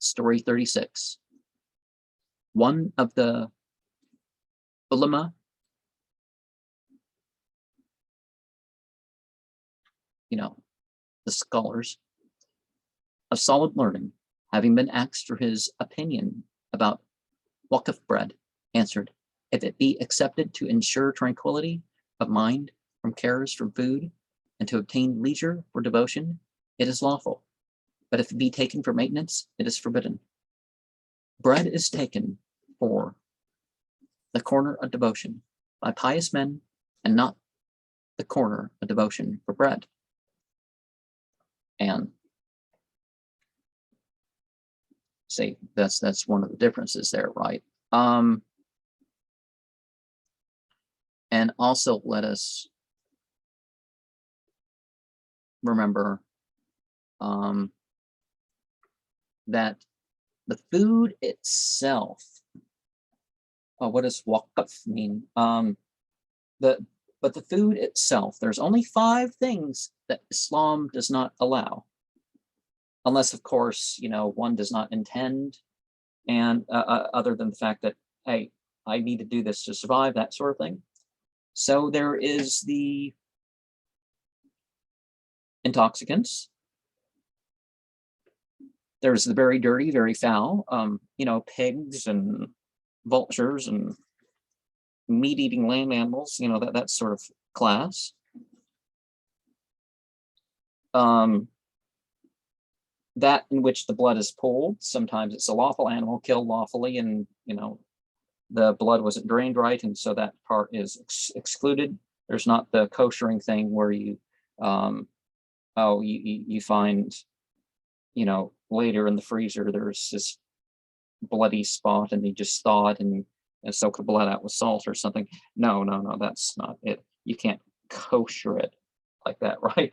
Story 36. One of the ulama, the scholars of solid learning, having been asked for his opinion about waqf bread, answered, if it be accepted to ensure tranquility of mind from cares from food and to obtain leisure for devotion, it is lawful. But if it be taken for maintenance, it is forbidden. Bread is taken for the corner of devotion by pious men, and not the corner of devotion for bread. And say that's one of the differences there, right? And also let us remember that the food itself, what does waqf mean? But the food itself, there's only 5 things that Islam does not allow, unless of course, one does not intend, and other than the fact that, hey, I need to do this to survive, that sort of thing. So there is the intoxicants. There's the very dirty, very foul, pigs and vultures and meat-eating land animals, that sort of class. That in which the blood is pooled. Sometimes it's a lawful animal killed lawfully, and the blood wasn't drained right, and so that part is excluded. There's not the koshering thing where you you find later in the freezer there's this bloody spot and you just thaw it and soak the blood out with salt or something. No, that's not it. You can't kosher it like that, right?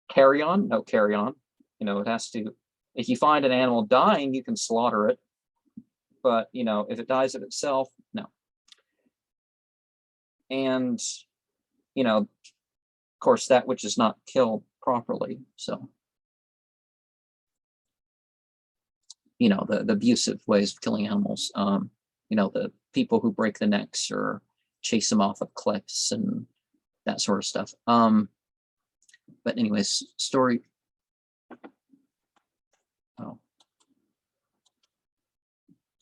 Carrion, no carrion. It has to, if you find an animal dying, you can slaughter it. But, if it dies of itself, no. And, of course, that which is not killed properly. So, the abusive ways of killing animals, the people who break the necks or chase them off of cliffs and that sort of stuff. But anyways, story